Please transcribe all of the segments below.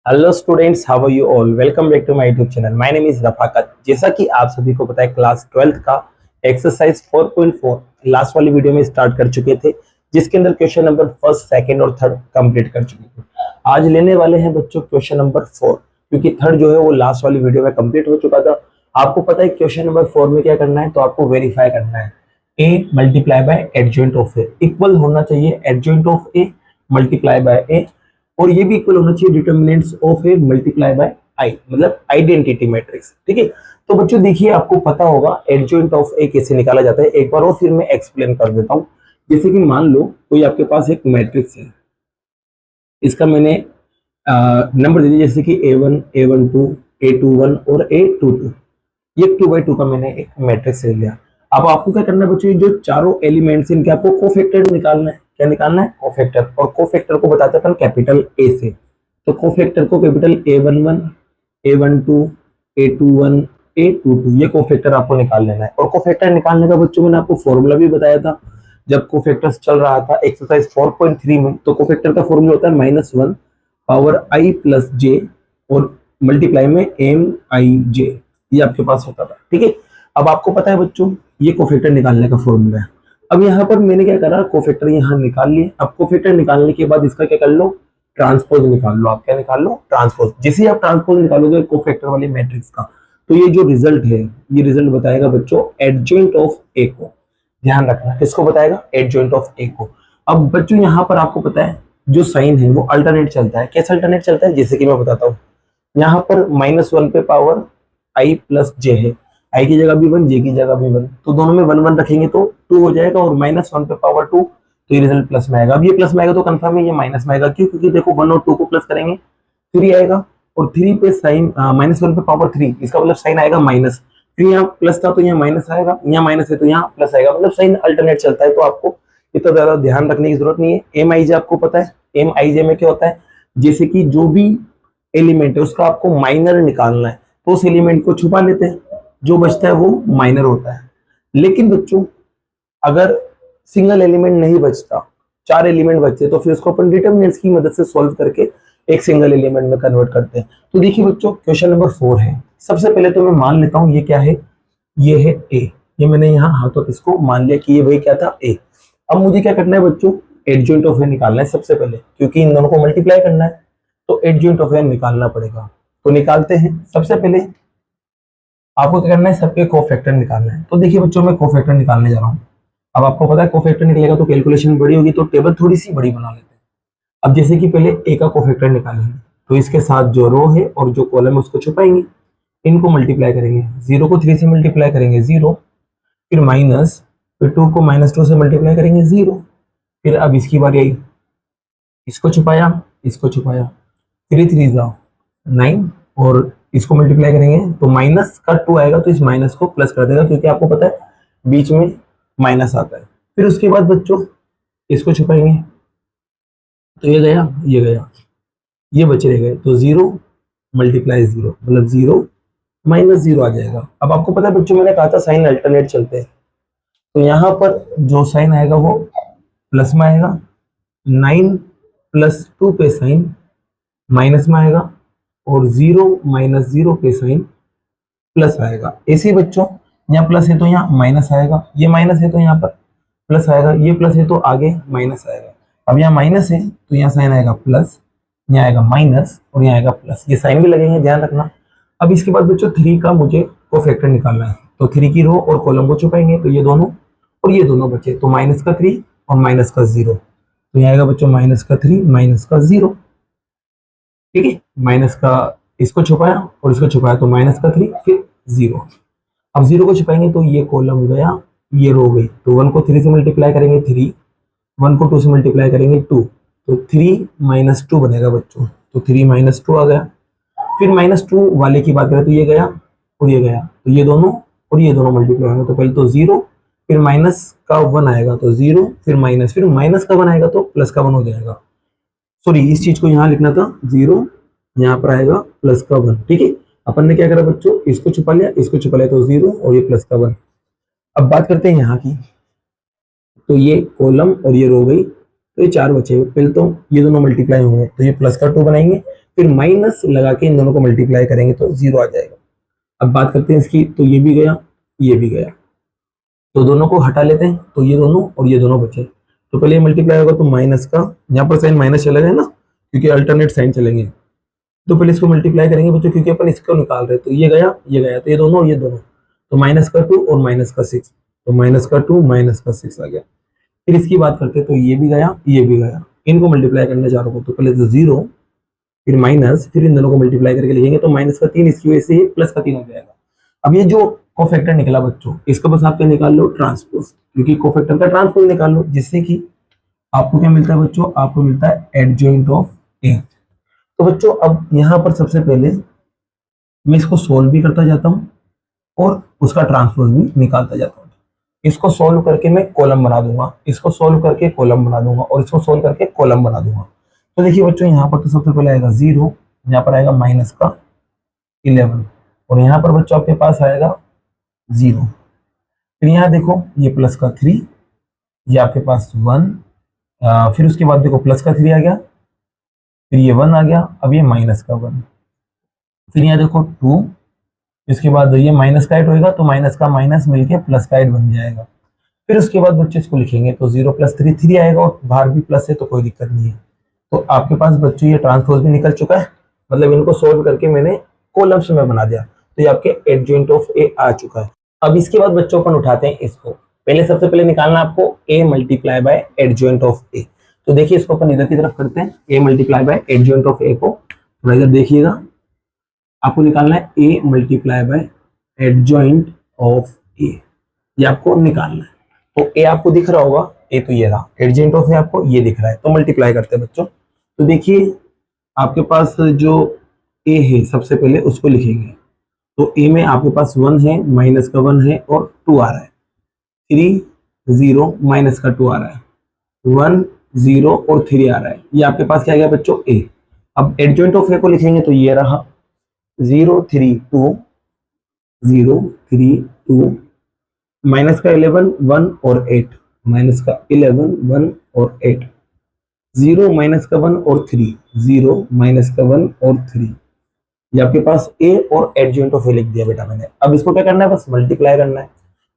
Hello students, how are you all. Welcome back to my YouTube channel. My name is Rafaqat. जैसा कि आप सभी को पता है, क्लास 12th का एक्सरसाइज 4.4 लास्ट वाली वीडियो में स्टार्ट कर चुके थे, जिसके अंदर क्वेश्चन नंबर फर्स्ट, सेकंड और थर्ड कंप्लीट कर चुके थे। आज लेने वाले हैं बच्चों क्वेश्चन नंबर 4, क्योंकि थर्ड जो है वो लास्ट वाली वीडियो में कंप्लीट हो चुका था। आपको पता है क्वेश्चन नंबर 4 में क्या करना है, तो आपको वेरीफाई करना है A multiply by adjoint of A equal होना चाहिए adjoint of A multiply by A, और ये भी इक्वल होना चाहिए determinants of A multiply by I, मतलब आइडेंटिटी मैट्रिक्स। ठीक है, तो बच्चों देखिए, आपको पता होगा एडजॉइंट ऑफ ए कैसे निकाला जाता है। एक बार और फिर मैं एक्सप्लेन कर देता हूँ। जैसे कि मान लो कोई आपके पास एक मैट्रिक्स है, इसका मैंने नंबर दे दिया, जैसे कि A1 A12 A21 और A22। ये 2 by 2 का मैंने एक मैट्रिक्स ले लिया। अब आपको क्या करना है बच्चों, ये जो चारों एलिमेंट्स इनके आपको कोफैक्टर निकालना है। क्या निकालना है? कोफैक्टर। और कोफैक्टर को बताते हैं अपन कैपिटल ए से। तो कोफैक्टर को capital A11 A12 A21 A22 ये कोफैक्टर आपको निकाल लेना है। और कोफैक्टर निकालने का बच्चों मैंने आपको फॉर्मूला भी बताया था जब कोफैक्टर्स चल रहा था एक्सरसाइज 4.3 में। तो कोफैक्टर का फॉर्मूला होता है -1 पावर i प्लस जे और मल्टीप्लाई में एम आई जे, ये आपके पास होता था। ठीक है, अब आपको पता है बच्चों ये कोफैक्टर निकालने का फॉर्मूला है। अब यहाँ पर मैंने क्या करा, कोफैक्टर यहाँ निकाल लिए। अब कोफैक्टर निकालने के बाद इसका क्या कर लो, ट्रांसपोज निकाल लो। आप क्या निकाल लो? ट्रांसपोज। जैसे ही आप ट्रांसपोज निकालोगे कोफैक्टर वाली मैट्रिक्स का, तो ये जो रिजल्ट है, ये रिजल्ट बताएगा बच्चों एडजॉइंट ऑफ ए को। ध्यान रखना, किसको बताएगा? एडजॉइंट ऑफ ए को। अब बच्चों यहाँ पर आपको पता है जो साइन है वो अल्टरनेट चलता है। कैसे अल्टरनेट चलता है? जैसे कि मैं बताता हूँ। यहाँ पर -1 पे पावर i प्लस जे है, i की जगह भी 1, जे की जगह भी 1, तो दोनों में 1 1 रखेंगे तो 2 हो जाएगा, और -1 पे पावर 2, तो ये रिजल्ट प्लस में आएगा। अब ये प्लस में आएगा तो कंफर्म है ये माइनस में आएगा। क्यों? क्योंकि देखो 1 और 2 को प्लस करेंगे 3 आएगा, और 3 पे साइन -1 पे पावर 3, इसका मतलब साइन आएगा माइनस। फिर यहाँ प्लस था तो यहाँ माइनस आएगा, यहाँ माइनस है तो यहाँ प्लस आएगा, मतलब साइन अल्टरनेट चलता है। तो आपको इतना ज्यादा ध्यान रखने की जरूरत नहीं है। एम आई जे आपको पता है, एम आई जे में क्या होता है, जैसे कि जो भी एलिमेंट है उसका आपको माइनर निकालना है, तो उस एलिमेंट को छुपा लेते हैं, जो बचता है वो माइनर होता है। लेकिन बच्चों अगर सिंगल एलिमेंट नहीं बचता, 4 एलिमेंट बचते, तो फिर उसको अपन डिटर्मिनेंट्स की मदद से सॉल्व करके एक सिंगल एलिमेंट में कन्वर्ट करते हैं। तो देखिए बच्चों क्वेश्चन नंबर 4 है। सबसे पहले तो मैं मान लेता हूं ये क्या है, ये है ए। ये मैंने यहाँ हाथों इसको मान लिया कि ये भाई क्या था, ए। अब मुझे क्या करना है बच्चों, एडजॉइंट ऑफ ए निकालना है सबसे पहले, क्योंकि इन दोनों को मल्टीप्लाई करना है, तो एडजॉइंट ऑफ ए निकालना पड़ेगा। तो निकालते हैं। सबसे पहले आपको क्या करना है, सबके कोफैक्टर निकालना है। तो देखिए बच्चों मैं कोफैक्टर निकालने जा रहा हूँ। अब आपको पता है कोफैक्टर निकलेगा तो कैलकुलेशन बड़ी होगी, तो टेबल थोड़ी सी बड़ी बना लेते हैं। अब जैसे कि पहले ए का कोफैक्टर निकालेंगे, तो इसके साथ जो रो है और जो कॉलम है उसको छुपाएंगे, इनको मल्टीप्लाई करेंगे। 0 को 3 से मल्टीप्लाई करेंगे 0, फिर माइनस, फिर 2 को -2 से मल्टीप्लाई करेंगे 0। फिर अब इसकी बारी आई, इसको छुपाया, इसको छुपाया, 3 3 जाओ 9, और इसको मल्टीप्लाई करेंगे तो माइनस का 2 आएगा, तो इस माइनस को प्लस कर देगा, क्योंकि आपको पता है बीच में माइनस आता है। फिर उसके बाद बच्चों इसको छुपाएंगे, तो ये गया, ये गया, ये बचे रह गए, तो 0 मल्टीप्लाई 0 मतलब 0 -0 आ जाएगा। अब आपको पता है बच्चों मैंने कहा था साइन अल्टरनेट चलते हैं, तो यहाँ पर जो साइन आएगा वो प्लस में आएगा, 9 + 2 पे साइन माइनस में आएगा, और 0 - 0 पे साइन प्लस आएगा। ऐसे ही बच्चों यहाँ प्लस है तो यहाँ माइनस आएगा, ये माइनस है तो यहाँ पर प्लस आएगा, ये प्लस है तो आगे माइनस आएगा। अब यहाँ माइनस है तो यहाँ साइन आएगा प्लस, यहाँ आएगा माइनस, और यहाँ आएगा प्लस, ये साइन भी लगेंगे, ध्यान रखना। अब इसके बाद बच्चों 3 का मुझे कोफैक्टर निकालना है, तो 3 की रो और कॉलम को छुपाएंगे, तो ये दोनों और ये दोनों बचे, तो -3 और -0, तो यहाँ आएगा बच्चों -3 -0। ठीक है, माइनस का इसको छुपाया और इसको छुपाया, तो -3 फिर 0। अब 0 को छुपाएंगे तो ये कॉलम गया, ये रो गई, तो 1 को 3 से मल्टीप्लाई करेंगे 3, 1 को 2 से मल्टीप्लाई करेंगे 2, तो 3 - 2 बनेगा बच्चों, तो 3 - 2 आ गया। फिर -2 वाले की बात करें तो ये गया और ये गया, तो ये दोनों और ये दोनों मल्टीप्लाई होंगे, तो पहले तो 0, फिर माइनस का 1 आएगा तो 0, फिर माइनस का 1 आएगा तो प्लस का 1 हो जाएगा। सॉरी, इस चीज को यहाँ लिखना था 0, यहाँ पर आएगा प्लस का 1। ठीक है, अपन ने क्या करा बच्चों, इसको छुपा लिया, इसको छुपा लिया, तो 0 और ये प्लस का 1। अब बात करते हैं यहाँ की, तो ये कॉलम और ये रो गई, तो ये 4 बचे हुए। पहले तो ये दोनों मल्टीप्लाई होंगे, तो ये प्लस का 2 बनाएंगे, फिर माइनस लगा के इन दोनों को मल्टीप्लाई करेंगे तो 0 आ जाएगा। अब बात करते हैं इसकी, तो ये भी गया, ये भी गया, तो दोनों को हटा लेते हैं, तो ये दोनों और ये दोनों बचे। तो पहले मल्टीप्लाई होगा तो माइनस का, यहाँ पर साइन माइनस चलेगा ना, क्योंकि अल्टरनेट साइन चलेंगे। तो पहले इसको मल्टीप्लाई करेंगे बच्चों, क्योंकि अपन इसको निकाल रहे हैं, तो ये गया, ये गया, तो ये दोनों और ये दोनों, तो माइनस का 2 और माइनस का 6, तो माइनस का 2 माइनस का 6 आ गया। फिर इसकी बात करते हैं, तो ये भी गया, ये भी गया, इनको मल्टीप्लाई करने जा रहा हूँ, तो पहले तो 0, फिर माइनस, फिर इन दोनों को मल्टीप्लाई करके लिखेंगे तो माइनस का 3, इसकी वजह से प्लस का 3 हो जाएगा। अब ये जो कोफैक्टर निकला बच्चों, इसका बस आप क्या निकाल लो, ट्रांसपोज, क्योंकि कोफैक्टर का ट्रांसपोज निकाल लो, जिससे कि आपको क्या मिलता है बच्चों, आपको मिलता है एडजॉइंट ऑफ ए। तो बच्चों अब यहाँ पर सबसे पहले मैं इसको सोल्व भी करता जाता हूँ और उसका ट्रांसपोज भी निकालता जाता हूँ। इसको सोल्व करके मैं कॉलम बना दूंगा, इसको सोल्व करके कॉलम बना दूंगा, और इसको सोल्व करके कॉलम बना दूंगा। तो देखिए बच्चों, यहाँ पर तो सबसे पहले आएगा 0, यहाँ पर आएगा माइनस का 11, और यहाँ पर बच्चों आपके पास आएगा 0। फिर यहाँ देखो ये प्लस का 3, ये आपके पास 1, फिर उसके बाद देखो प्लस का 3 आ गया, फिर ये 1 आ गया, अब ये माइनस का 1, फिर यहाँ देखो 2, इसके बाद ये माइनस का 8 होगा, तो माइनस का माइनस मिलके प्लस का 8 बन जाएगा। फिर उसके बाद बच्चे इसको लिखेंगे तो 0 प्लस 3 3 आएगा, और बाहर भी प्लस है तो कोई दिक्कत नहीं है। तो आपके पास बच्चों ये ट्रांसपोज भी निकल चुका है, मतलब इनको सोल्व करके मैंने कॉलम्स में बना दिया, तो ये आपके एडजॉइंट ऑफ ए आ चुका है। अब इसके बाद बच्चों अपन उठाते हैं इसको, पहले सबसे पहले निकालना आपको a multiply by adjoint of A. तो देखिए इसको अपन इधर की तरफ करते हैं, a multiply by adjoint of A को, तो इधर देखिएगा, आपको निकालना है a multiply by adjoint of A, ये आपको निकालना है। तो a आपको दिख रहा होगा, a तो ये रहा, एडजॉइंट ऑफ ए आपको ये दिख रहा है, तो मल्टीप्लाई करते हैं बच्चों। तो देखिए आपके पास जो a है सबसे पहले उसको लिखेंगे, तो a में आपके पास 1 है, माइनस का 1 है और 2 आ रहा है, 3 0 माइनस का 2 आ रहा है, 1 0 और 3 आ रहा है, ये आपके पास क्या आ गया बच्चों a। अब एडजॉइंट ऑफ ए को लिखेंगे तो ये रहा 0 3 2 0 3 2, माइनस का 11 1 और 8, माइनस का 11 1 और 8, 0 माइनस का 1 और 3, 0 माइनस का 1 और 3, ये आपके पास a और एडजॉइंट ऑफ ए लिख दिया बेटा मैंने। अब इसको क्या करना है, बस मल्टीप्लाई करना है।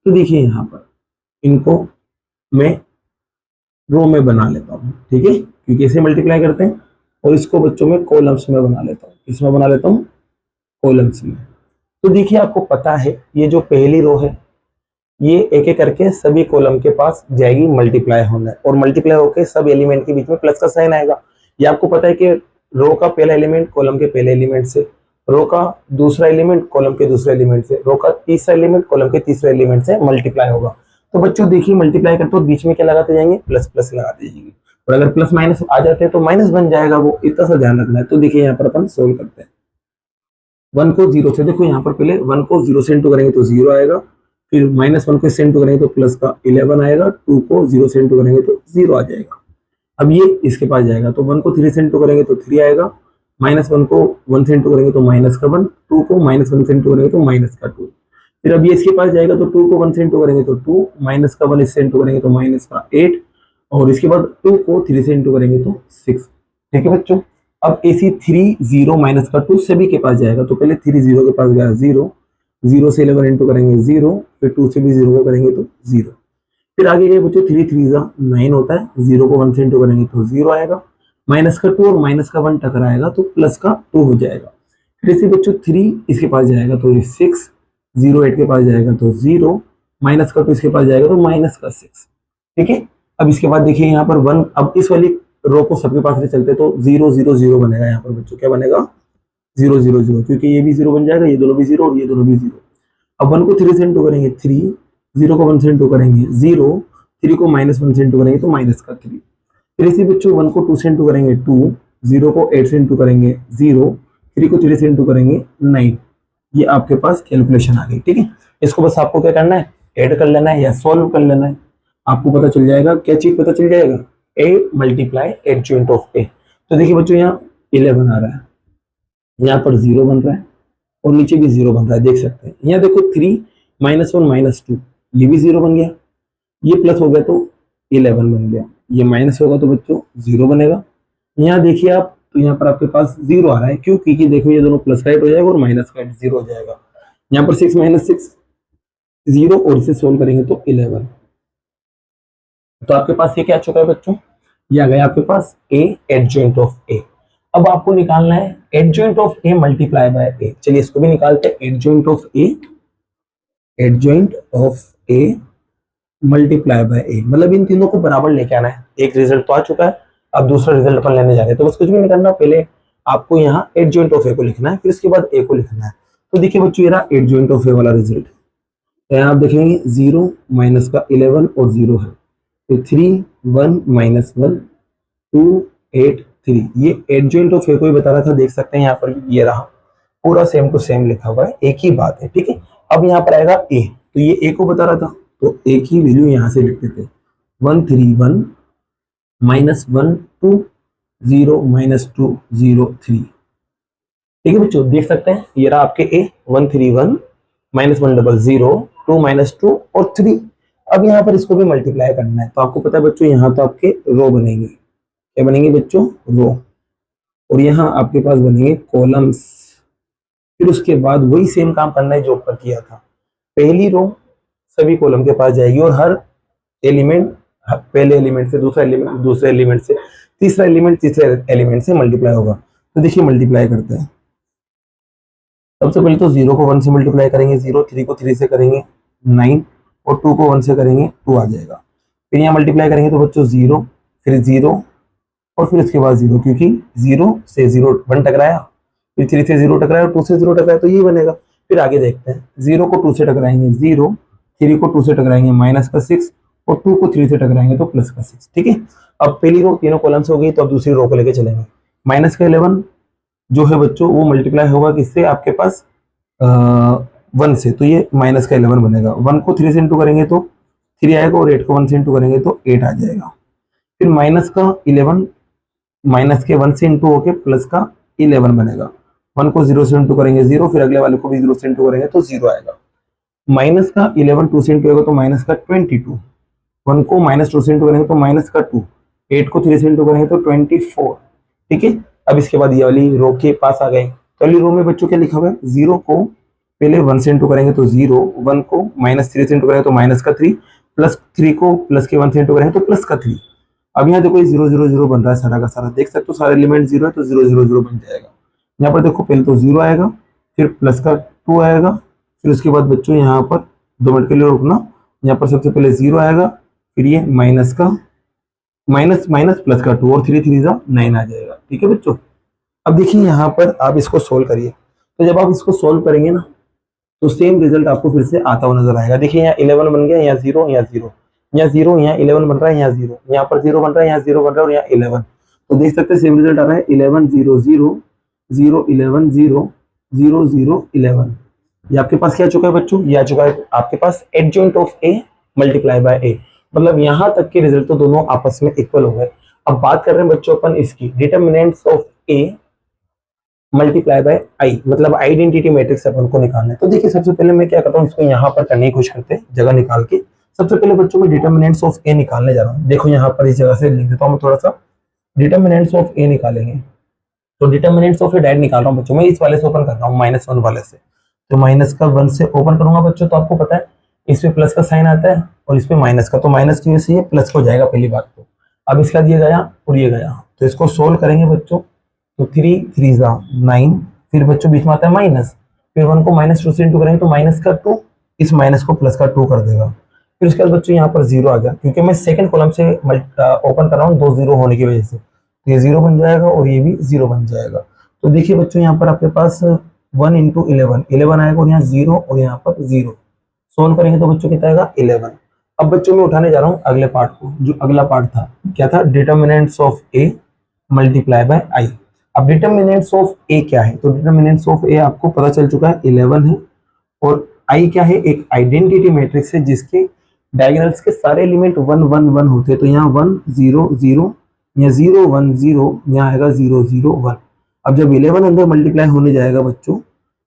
तो देखिए यहाँ पर इनको मैं रो में बना लेता हूँ, ठीक है, क्योंकि ऐसे मल्टीप्लाई करते हैं, और इसको बच्चों में कॉलम्स में बना लेता हूँ, इसमें बना लेता हूँ कॉलम्स में। तो देखिए आपको पता है ये जो पहली रो है ये एक एक करके सभी कॉलम के पास जाएगी, मल्टीप्लाई होना है, और मल्टीप्लाई होकर सब एलिमेंट के बीच में प्लस का साइन आएगा। ये आपको पता है कि रो का पहला एलिमेंट कॉलम के पहले एलिमेंट से, रो का दूसरा एलिमेंट कॉलम के दूसरे एलिमेंट से, रो का तीसरा एलिमेंट कॉलम के तीसरे एलिमेंट से मल्टीप्लाई होगा। तो बच्चों देखिए मल्टीप्लाई करते हो बीच में क्या लगाते जाएंगे, प्लस प्लस लगाते जाएंगे, और अगर प्लस माइनस आ जाते हैं तो माइनस बन जाएगा, वो इतना सा ध्यान रखना है। तो देखिए यहाँ पर अपन सोल्व करते हैं, 1 को 0 से, देखो यहाँ पर पहले 1 को 0 से इंटू करेंगे तो 0 आएगा, फिर माइनस 1 को इससे इंटू करेंगे तो प्लस का 11 आएगा, 2 को 0 से इंटू करेंगे तो 0 आ जाएगा। अब ये इसके पास जाएगा, तो 1 को 3 से इंटू करेंगे तो 3 आएगा, माइनस 1 को 1 से इंटू करेंगे तो माइनस का 1, 2 को माइनस 1 से इंटू करेंगे तो माइनस का 2, फिर अब ये इसके पास जाएगा, तो 2 को 1 से इंटू करेंगे तो 2, माइनस का 1 इससे इंटू करेंगे तो माइनस का 8, और इसके बाद 2 को 3 से इंटू करेंगे तो 6। ठीक है बच्चों, अब इसी 3 0 माइनस का 2 सभी के पास जाएगा, तो पहले 3 0 के पास गया 0, 0 से 11 इंटू करेंगे 0, फिर 2 से भी 0 को करेंगे तो 0, फिर आगे गए बच्चों 3 3 9 होता है, 0 को 1 से इंटू करेंगे तो 0 आएगा, माइनस का 2 और माइनस का 1 टकराएगा तो प्लस का 2 हो जाएगा। फिर इसी बच्चों 3 इसके पास जाएगा तो ये 6, 0 8 के पास जाएगा तो 0, माइनस का 2 इसके पास जाएगा तो माइनस का 6। ठीक है, अब इसके बाद देखिए यहाँ पर 1, अब इस वाली रो को सबके पास ले चलते तो 0 0 0 बनेगा, यहाँ पर बच्चों क्या बनेगा 0 0 0, क्योंकि ये भी 0 बन जाएगा, ये दोनों भी 0 और ये दोनों भी 0। अब 1 को 3 से इंटू करेंगे 3, 0 को 1 से इंटू करेंगे 0, 3 को माइनस 1 से इंटू करेंगे तो माइनस का 3, फिर इसी बच्चों 1 को 2 से इंटू करेंगे 2, 0 को 8 से इंटू करेंगे 0, 3 को 3 से इंटू करेंगे 9। ये आपके पास कैलकुलेशन आ गई। ठीक है, इसको बस आपको क्या करना है, ऐड कर लेना है या सोल्व कर लेना है, आपको पता चल जाएगा। क्या चीज पता चल जाएगा, a multiply adjoint of a। तो देखिए बच्चों यहाँ 11 आ रहा है, यहाँ पर 0 बन रहा है और नीचे भी 0 बन रहा है, देख सकते हैं। यहाँ देखो 3 -1 -2, ये भी 0 बन गया, ये प्लस हो गया तो 11 बन गया, ये माइनस होगा तो बच्चों 0 बनेगा। यहाँ देखिए आप तो यहाँ पर आपके पास 0 आ रहा है, क्यों? क्योंकि देखो ये दोनों प्लस का 8 हो जाएगा और माइनस का 8 0 हो जाएगा। यहाँ पर 6 माइनस 6 0, और इसे सोल्व करेंगे तो 11। तो आपके पास ये क्या आ चुका है बच्चों? ये आ गया आपके पास a एडजॉइंट ऑफ a। अब आपको निकालना है adjoint of a multiply bye a। चलिए इसको भी निकालते हैं। Adjoint of a, adjoint of a multiply bye a, मतलब इन तीनों को बराबर लेके आना है। एक रिजल्ट तो आ चुका है, अब दूसरा रिजल्ट अपन लेने जा रहे हैं। तो बस कुछ भी नहीं करना, पहले आपको यहाँ एडजॉइंट ऑफ a को लिखना है, फिर उसके बाद a को लिखना है। तो देखिए बच्चों, ये रहा एडजॉइंट ऑफ a वाला रिजल्ट। तो यहाँ आप देखेंगे 0 माइनस का 11 और 0 है, तो 3 1 माइनस 1 2 8 3। ये एडजॉइंट ऑफ ए को ही बता रहा था, देख सकते हैं यहाँ पर ये रहा, पूरा सेम टू सेम लिखा हुआ है, एक ही बात है, ठीक है। अब यहाँ पर आएगा ए, तो ये ए को बता रहा था, तो ए की वैल्यू यहाँ से लिख देते, 1 3 1 माइनस 1 2 0 माइनस 2 0 3। ठीक है बच्चों, देख सकते हैं ये रहा आपके ए, 1 3 1 माइनस 1 0 0 2 माइनस 2 और 3। अब यहाँ पर इसको भी मल्टीप्लाई करना है, तो आपको पता है बच्चों यहाँ तो आपके रो बनेंगे, क्या बनेंगे बच्चों? रो। और यहाँ आपके पास बनेंगे कॉलम्स। फिर उसके बाद वही सेम काम करना है जो ऊपर किया था। पहली रो सभी कॉलम के पास जाएगी और हर एलिमेंट पहले एलिमेंट से, दूसरा एलिमेंट दूसरे एलिमेंट से, तीसरा एलिमेंट तीसरे एलिमेंट से मल्टीप्लाई होगा। तो देखिए मल्टीप्लाई करते हैं। सबसे पहले तो 0 को 1 से मल्टीप्लाई करेंगे 0, 3 को 3 से करेंगे 9 और 2 को 1 से करेंगे 2 आ जाएगा। फिर यहाँ मल्टीप्लाई करेंगे तो बच्चों 0, फिर 0 और फिर उसके बाद 0, क्योंकि 0 से 0 1 टकराया, फिर 3 से 0 टकराया और 2 से 0 टकराया, तो ये बनेगा। फिर आगे देखते हैं, 0 को 2 से टकराएंगे 0, 3 को 2 से टकराएंगे माइनस का 6 और 2 को 3 से टकराएंगे तो प्लस का 6। ठीक है, अब पहली रो तीनों कॉलम्स हो गई, तो अब दूसरी रो को लेके चलेंगे। माइनस का 11 जो है बच्चों वो मल्टीप्लाई होगा किससे? आपके पास 1 से, तो ये माइनस का 11 बनेगा। 1 को 3 से इंटू करेंगे तो 3 आएगा और 8 को 1 से इंटू करेंगे तो 8 आ जाएगा। फिर माइनस का 11 माइनस के 1 से इंटू होके प्लस का 11 बनेगा। 1 को 0 से इंटू करेंगे 0, फिर अगले वाले को भी 0 से इंटू करेंगे तो 0 आएगा। माइनस का 11 2 से इंटू होगा तो माइनस का 22। 1 को माइनस 2 से इंटू करेंगे तो माइनस का 2, 8 को 3 से इंटू करेंगे तो 24। ठीक है, अब इसके बाद ये वाली रो के पास आ गए। तो वाली रो में बच्चों क्या लिखा हुआ है? 0 को पहले 1 से इंटू करेंगे तो 0, 1 को माइनस 3 से इंटू करेंगे तो माइनस का 3, प्लस 3 को प्लस के 1 से इंटू करेंगे तो प्लस का 3। अब यहाँ देखो 0 0 0 बन रहा है सारा का सारा, देख सकते हो सारे एलिमेंट 0 है तो 0 0 0 बन जाएगा। यहाँ पर देखो पहले तो 0 आएगा, फिर प्लस का 2 आएगा, फिर उसके बाद बच्चों यहाँ पर 2 मिनट के लिए रुकना, यहाँ पर सबसे पहले 0 आएगा, फिर ये माइनस का माइनस माइनस प्लस का 2 और 3 3 9 आ जाएगा। ठीक है बच्चों, अब देखिए यहाँ पर आप इसको सोल्व करिए। तो जब आप इसको सोल्व करेंगे ना तो सेम रिजल्ट आपको फिर से आता हुआ नजर आएगा। देखिए यहाँ 11 बन गया, यहाँ 0, यहाँ 0, यहाँ 0, यहाँ 11 बन रहा है, यहाँ 0, यहाँ पर 0 बन रहा है, यहाँ 0 बन रहा है और यहाँ 11। तो देख सकते हैं सेम रिजल्ट आ रहा है 11 0 0 0 11 0 0 0 11। ये आपके पास क्या आ चुका है बच्चों? ये आ चुका है आपके पास adjoint of A multiply by A. मतलब यहाँ तक के रिजल्ट तो दोनों आपस में इक्वल हो गए। अब बात कर रहे हैं बच्चों अपन इसकी determinants of A multiply by I, मतलब आइडेंटिटी मैट्रिक्स अपन को निकालना है। तो देखिए सबसे पहले मैं क्या करता हूँ, इसको यहाँ पर करने की कोशिश करते हैं जगह निकाल के। सबसे पहले बच्चों में डिटर्मिनेंट्स ऑफ ए निकालने जा रहा हूँ। देखो यहाँ पर इस जगह से लिख देता हूँ मैं थोड़ा सा, डिटर्मिनेंट्स ऑफ ए निकालेंगे। तो डिटर्मिनेंट्स ऑफ ए डायरेक्ट निकाल रहा हूँ बच्चों, मैं इस वाले से ओपन कर रहा हूँ -1 वाले से। तो माइनस का 1 से ओपन करूंगा बच्चों, तो आपको पता है इस पे प्लस का साइन आता है और इस पे माइनस का, तो माइनस की वजह से ये प्लस हो जाएगा पहली बात। तो अब इसका दिया गया और ये गया, तो इसको सोल्व करेंगे बच्चों। तो 3 3 9, फिर बच्चों बीच में आता है माइनस, फिर 1 को -2 से इंटू करेंगे तो माइनस का 2, इस माइनस को प्लस का 2 कर देगा। फिर उसके बाद बच्चों यहाँ पर 0 आ गया, क्योंकि मैं सेकंड कॉलम से ओपन कर रहा हूँ 2 0 होने की वजह से, तो ये 0 बन जाएगा और ये भी 0 बन जाएगा। तो देखिए बच्चों यहाँ पर आपके पास 1 इंटू 11 11 आएगा और यहाँ 0 और यहाँ पर 0, सोल्व करेंगे तो बच्चों कितना आएगा 11। अब बच्चों मैं उठाने जा रहा हूँ अगले पार्ट को, जो अगला पार्ट था क्या था? Determinants of A multiply by I. अब डिटर्मिनेंट्स ऑफ ए क्या है? तो डिटर्मिनेंट्स ऑफ ए आपको पता चल चुका है 11 है, और आई क्या है? एक आइडेंटिटी मैट्रिक्स है जिसके डायगोनल्स के सारे एलिमेंट 1 1 1 होते हैं। तो यहाँ 1 0 0, यहाँ 0 1 0, यहाँ आएगा 0 0 1। अब जब 11 अंदर मल्टीप्लाई होने जाएगा बच्चों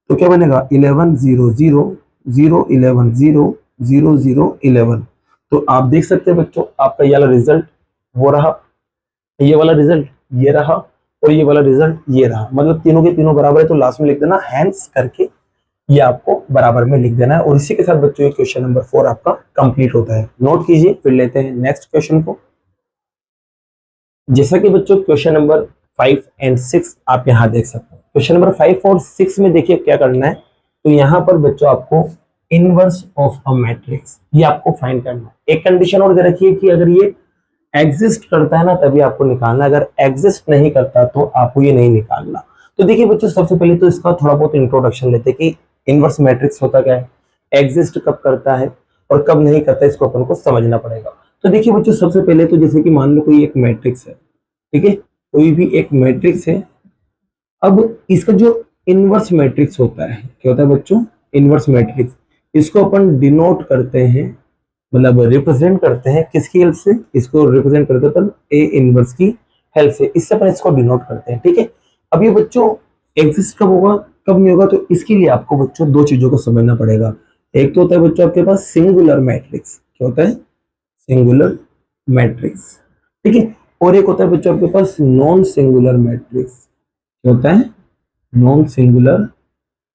तो क्या बनेगा? 11 0 0 0 11 0 0 0 11। तो आप देख सकते हैं बच्चों आपका ये वाला रिजल्ट वो रहा, ये वाला रिजल्ट ये रहा, और ये वाला रिजल्ट ये रहा, मतलब तीनों के तीनों बराबर है, तो लास्ट में लिख देना हैंस करके, ये आपको बराबर में लिख देना है। और इसी के साथ बच्चों ये क्वेश्चन नंबर 4 आपका कंप्लीट होता है। नोट कीजिए, फिर लेते हैं नेक्स्ट क्वेश्चन को। जैसा कि बच्चों क्वेश्चन नंबर 5 एंड 6 आप यहाँ देख सकते हैं। क्वेश्चन नंबर 5 और 6 में देखिए क्या करना है, तो यहाँ पर बच्चों आपको इनवर्स ऑफ अ मैट्रिक्स ये आपको फाइंड करना है। एक कंडीशन और दे रखी है कि अगर ये एग्जिस्ट करता है ना तभी आपको निकालना, अगर एग्जिस्ट नहीं करता तो आपको ये नहीं निकालना। तो देखिए बच्चों, सबसे पहले तो इसका थोड़ा बहुत इंट्रोडक्शन लेते हैं कि इनवर्स मैट्रिक्स होता क्या है, एग्जिस्ट कब करता है और कब नहीं करता, इसको अपन को समझना पड़ेगा। तो देखिए बच्चों, सबसे पहले तो जैसे कि मान लो कोई एक मैट्रिक्स है, ठीक है, कोई भी एक मैट्रिक्स है। अब इसका जो इनवर्स मैट्रिक्स होता है, क्या होता है बच्चों, इनवर्स मैट्रिक्स, इसको अपन डिनोट करते हैं, मतलब रिप्रेजेंट करते हैं किसकी हेल्प से, इसको रिप्रेजेंट करते हैं अपन ए इनवर्स की हेल्प से, इससे अपन इसको डिनोट करते हैं, ठीक है। अब ये बच्चों एग्जिस्ट कब होगा कब नहीं होगा, तो इसके लिए आपको बच्चों दो चीजों को समझना पड़ेगा। एक तो होता है बच्चों आपके पास सिंगुलर मैट्रिक्स, क्या होता है, सिंगुलर मैट्रिक्स, ठीक है। और एक होता है बच्चों आपके पास नॉन सिंगुलर मैट्रिक्स, क्या होता है, नॉन सिंगुलर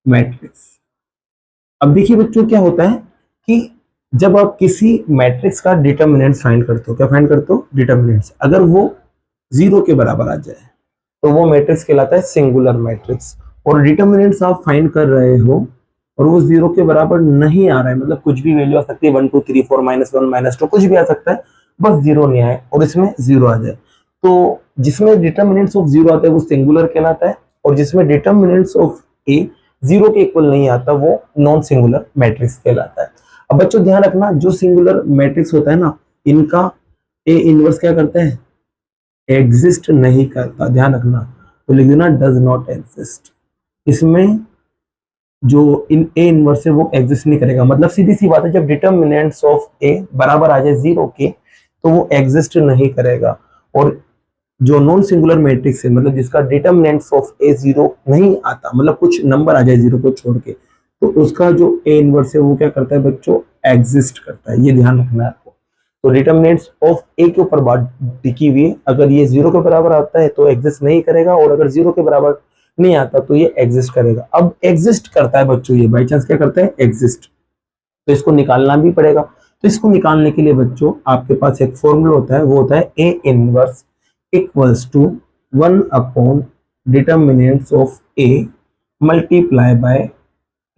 मैट्रिक्स। अब देखिए बच्चों क्या होता है कि जब आप किसी मैट्रिक्स का डिटर्मिनेंट्स फाइंड करते हो, क्या फाइंड करते हो, डिटर्मिनेंट्स, अगर वो 0 के बराबर आ जाए तो वो मैट्रिक्स कहलाता है सिंगुलर मैट्रिक्स। और डिटर्मिनेंट्स आप फाइंड कर रहे हो और वो 0 के बराबर नहीं आ रहा है, मतलब कुछ भी वैल्यू आ सकती है, 1 2 3 4 -1 -2 कुछ भी आ सकता है, बस 0 नहीं आए और इसमें 0 आ जाए, तो जिसमें डिटर्मिनेंट्स ऑफ 0 आता है वो सिंगुलर कहलाता है, और जिसमें डिटर्मिनेंट्स ऑफ ए 0 के इक्वल नहीं आता वो नॉन सिंगुलर मैट्रिक्स कहलाता है। अब बच्चों ध्यान रखना, जो सिंगुलर मैट्रिक्स होता है ना, इनका ए इनवर्स क्या करता है, एग्जिस्ट नहीं करता, ध्यान रखना, तो लिख देना डज नॉट एग्जिस्ट। इसमें जो इन ए इनवर्स है वो एग्जिस्ट नहीं करेगा, मतलब सीधी सी बात है, जब डिटर्मिनेंट्स ऑफ ए बराबर आ जाए 0 के तो वो एग्जिस्ट नहीं करेगा। और जो नॉन सिंगुलर मैट्रिक्स है, मतलब जिसका डिटर्मिनेंट्स ऑफ ए 0 नहीं आता, मतलब कुछ नंबर आ जाए 0 को छोड़ के, तो उसका जो ए इनवर्स है वो क्या करता है बच्चों, एग्जिस्ट करता है, ये ध्यान रखना है आपको। तो डिटर्मिनेंट्स ऑफ ए के ऊपर बात टिकी हुई है, अगर ये 0 के बराबर आता है तो एग्जिस्ट नहीं करेगा, और अगर 0 के बराबर नहीं आता तो ये एग्जिस्ट करेगा। अब एग्जिस्ट करता है बच्चों, ये बाई चांस क्या करता है, एग्जिस्ट, तो इसको निकालना भी पड़ेगा। तो इसको निकालने के लिए बच्चों आपके पास एक फॉर्मूला होता है, वो होता है A inverse equals to 1 upon determinants of A multiply by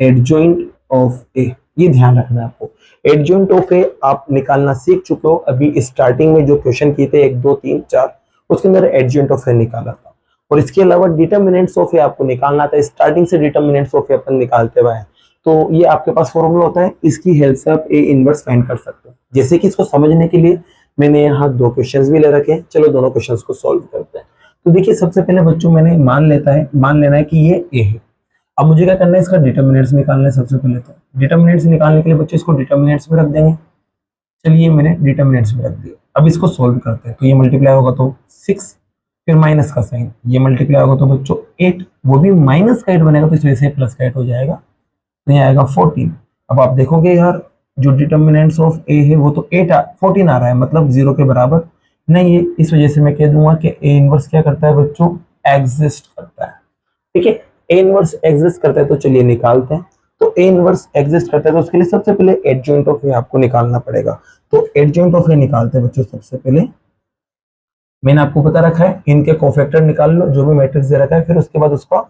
adjoint of A. ये ध्यान रखना है आपको, एडजॉइंट ऑफ ए आप निकालना सीख चुके हो, अभी स्टार्टिंग में जो क्वेश्चन किए थे 1 2 3 4 उसके अंदर एडजॉइंट ऑफ ए निकाला था। और इसके अलावा डिटर्मिनेंट्स ऑफ ए आपको निकालना था, स्टार्टिंग से डिटर्मिनेंट्स ऑफ ए अपन निकालते हुए हैं, तो ये आपके पास फॉर्मूला होता है, इसकी हेल्प से आप ए इनवर्स फाइंड कर सकते हो। जैसे कि इसको समझने के लिए मैंने यहाँ 2 क्वेश्चंस भी ले रखे हैं, चलो दोनों क्वेश्चंस को सॉल्व करते हैं। तो देखिए सबसे पहले बच्चों मैंने मान लेना है कि ये ए है। अब मुझे क्या करना है, इसका डिटर्मिनेंट्स निकालना है। सबसे पहले तो डिटर्मिनेंट्स निकालने के लिए बच्चों इसको डिटर्मिनेंट्स में रख देंगे, चलिए मैंने डिटर्मिनेंट्स में रख दिया। अब इसको सोल्व करते हैं, तो ये मल्टीप्लाई होगा तो 6, फिर माइनस का साइन, ये मल्टीप्लाई होगा तो बच्चों 8, वो भी माइनस का 8 बनेगा तो इस वजह से प्लस का 8 हो जाएगा, तो ये आएगा 14। अब आप देखोगे यार जो डिटर्मिनेंट्स ऑफ ए है वो तो 14 आ रहा है, मतलब 0 के बराबर नहीं है, इस वजह से मैं कह दूंगा कि ए इनवर्स क्या करता है बच्चों, एग्जिस्ट करता है, ठीक है। ए इनवर्स एग्जिस्ट करता है, तो चलिए निकालते हैं। तो ए इनवर्स एग्जिस्ट करता है तो उसके लिए सबसे पहले एडजॉइंट ऑफ ए आपको निकालना पड़ेगा। तो एडजॉइंट ऑफ ए निकालते हैं बच्चों। सबसे पहले मैंने आपको बता रखा है, इनके कोफैक्टर निकाल लो, जो भी मैट्रिक्स दे रखा है, फिर उसके बाद उसका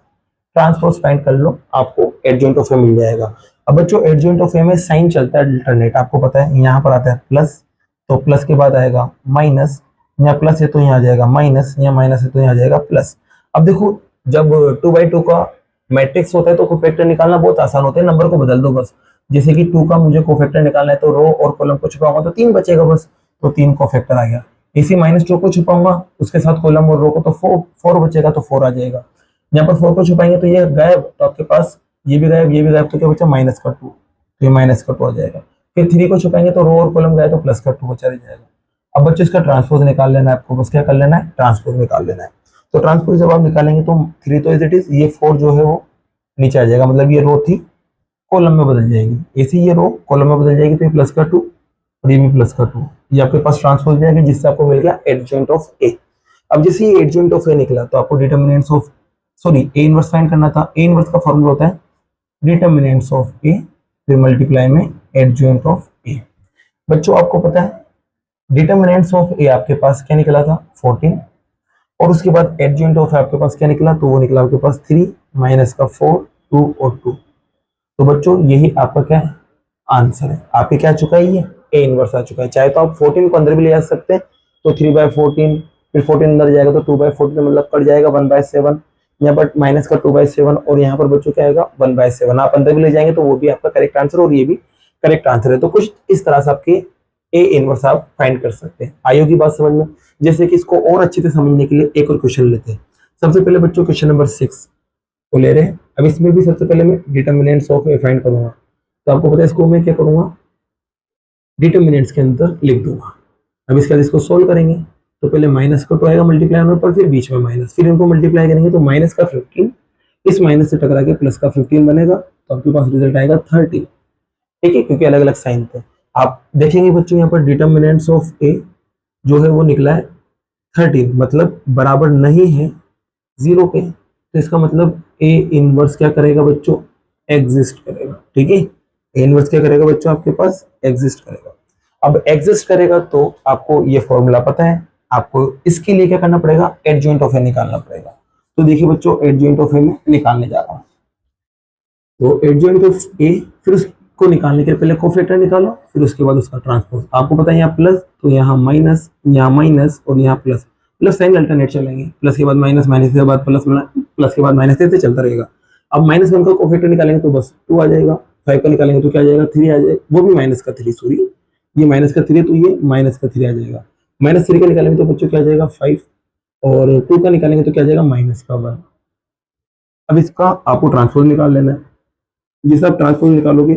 ट्रांसपोज फाइंड कर लो, आपको एडजॉइंट ऑफ ए मिल जाएगा। अब बच्चों एडजॉइंट ऑफ ए में साइन चलता है अल्टरनेट, आपको पता है, यहाँ पर आता है प्लस, तो प्लस के बाद आएगा माइनस, यहाँ प्लस है तो यहाँ आ जाएगा माइनस, यहाँ माइनस है तो यहाँ आ जाएगा प्लस। अब देखो जब 2/2 का मैट्रिक्स होता है तो कोफैक्टर निकालना बहुत आसान होता है, नंबर को बदल दो बस। जैसे कि 2 का मुझे कोफैक्टर निकालना है तो रो और कॉलम को छुपाऊंगा तो 3 बचेगा बस, तो 3 कोफैक्टर आ गया। इसी -2 को छुपाऊंगा उसके साथ कॉलम और रो को, तो 4 बचेगा, तो 4 आ जाएगा। यहाँ पर 4 को छुपाएंगे तो ये गायब, तो आपके पास ये भी गायब ये भी गायब, तो क्या बचा, -2, तो ये -2 आ जाएगा। फिर 3 को छुपाएंगे तो रो और कॉलम गायब, तो +2 बचा रह जाएगा। अब बच्चों इसका ट्रांसपोज निकाल लेना है आपको, बस क्या कर लेना है, ट्रांसपोज निकाल लेना है। तो ट्रांसपोज जब आप निकालेंगे तो 3 तो एज इट इज, ये 4 जो है वो नीचे आ जाएगा, मतलब ये रो थी कॉलम में बदल जाएगी, ऐसी ये रो कॉलम में बदल जाएगी, तो ये +2 और ये भी +2, ये आपके पास ट्रांसपोज जाएगा, जिससे आपको मिल गया एडजॉइंट ऑफ ए। अब जैसे ये एडजॉइंट ऑफ ए निकला तो आपको determinants of A inverse find करना था। ए इनवर्स का फॉर्मूला होता है डिटर्मिनेंट्स ऑफ ए फिर मल्टीप्लाई में एडजॉइंट ऑफ ए। बच्चों आपको पता है डिटर्मिनेंट्स ऑफ ए आपके पास क्या निकला था 14, और उसके बाद एडजॉइंट ऑफ आपके पास क्या निकला, तो वो निकला आपके पास 3 माइनस का 4 2 और 2। तो बच्चों यही आपका क्या है आंसर है। आपके क्या आ चुका है ये ए इनवर्स आ चुका है। चाहे तो आप 14 को अंदर भी ले आ सकते हैं, तो 3/14 फिर 14 अंदर जाएगा तो 2/14 मतलब कट जाएगा 1/7, यहाँ पर माइनस का 2/7 और यहाँ पर बच्चों क्या आएगा 1/7। आप अंदर भी ले जाएंगे तो वो भी आपका करेक्ट आंसर और ये भी करेक्ट आंसर है। तो कुछ इस तरह से आपके ए इनवर्स आप फाइंड कर सकते हैं। आई होगी बात समझ में। जैसे कि इसको और अच्छे से समझने के लिए एक और क्वेश्चन लेते हैं। सबसे पहले बच्चों क्वेश्चन नंबर 6 को ले रहे हैं। अब इसमें भी सबसे पहले मैं डिटर्मिनेंट्स ऑफ ए फाइंड करूंगा, तो आपको पता है इसको मैं क्या करूंगा डिटर्मिनेंट्स के अंदर लिख दूंगा। अब इसके बाद इसको सोल्व करेंगे तो पहले माइनस का 2 आएगा मल्टीप्लाई होने पर, फिर बीच में माइनस, फिर इनको मल्टीप्लाई करेंगे तो माइनस का 15 इस माइनस से टकरा के प्लस का 15 बनेगा, तो आपके पास रिजल्ट आएगा 30। ठीक है, क्योंकि अलग अलग साइन थे। आप देखेंगे बच्चों यहाँ पर डिटर्मिनेंट्स ऑफ ए जो है वो निकला है 13, मतलब बराबर नहीं है 0 के, तो इसका मतलब ए इनवर्स क्या करेगा बच्चों एग्जिस्ट करेगा। ठीक है, ए इनवर्स क्या करेगा बच्चों आपके पास एग्जिस्ट करेगा। अब एग्जिस्ट करेगा तो आपको ये फॉर्मूला पता है, आपको इसके लिए क्या करना पड़ेगा एडजॉइंट ऑफ ए निकालना पड़ेगा। तो देखिए बच्चों एडजॉइंट ऑफ ए में निकालने जा रहा हूं, तो एडजॉइंट ऑफ ए फिर उसको निकालने के पहले कोफैक्टर निकालो, फिर उसके बाद उसका ट्रांसपोज। आपको पता है यहाँ प्लस तो यहाँ माइनस और यहाँ प्लस, प्लस साइन अल्टरनेट चलेंगे, प्लस के बाद माइनस, माइनस के बाद प्लस, प्लस के बाद माइनस, ऐसे चलता रहेगा। अब -1 का कोफैक्टर निकालेंगे तो बस 2 आ जाएगा, 5 का निकालेंगे तो क्या आ जाएगा 3 आ जाएगा, वो भी माइनस का 3 सॉरी ये माइनस का 3 तो ये माइनस का 3 आ जाएगा। -3 का निकालेंगे तो बच्चों क्या आ जाएगा 5 और 2 का निकालेंगे तो क्या आ जाएगा -1। अब इसका आपको ट्रांसपोज निकाल लेना है। जिस आप ट्रांसपोज निकालोगे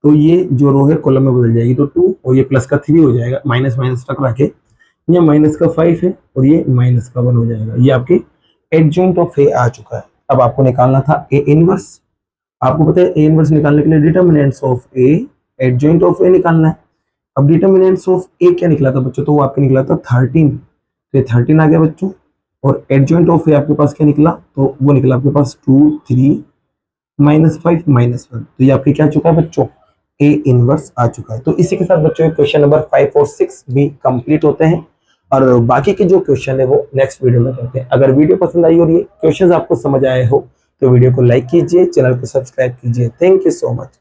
तो ये जो रो है कॉलम में बदल जाएगी, तो 2 और ये प्लस का 3 हो जाएगा, माइनस माइनस टकरा के ये माइनस का 5 है और ये माइनस का 1 हो जाएगा। ये आपके एडजॉइंट ऑफ ए आ चुका है। अब आपको निकालना था ए इनवर्स। आपको पता है ए इनवर्स निकालने के लिए determinants of A adjoint of A निकालना है। अब डिटर्मिनेंट्स ऑफ ए क्या निकला था बच्चों, तो वो आपके निकला था 13, तो ये 13 आ गया बच्चों। और एडजॉइंट ऑफ ए आपके पास क्या निकला, तो वो निकला आपके पास 2 3 -5 -1। तो ये आपके क्या चुका है बच्चों ए इनवर्स आ चुका है। तो इसी के साथ बच्चों क्वेश्चन नंबर 5 और 6 भी कंप्लीट होते हैं, और बाकी के जो क्वेश्चन है वो नेक्स्ट वीडियो में करते हैं। अगर वीडियो पसंद आई और ये क्वेश्चंस आपको समझ आए हो तो वीडियो को लाइक कीजिए, चैनल को सब्सक्राइब कीजिए। Thank you so much.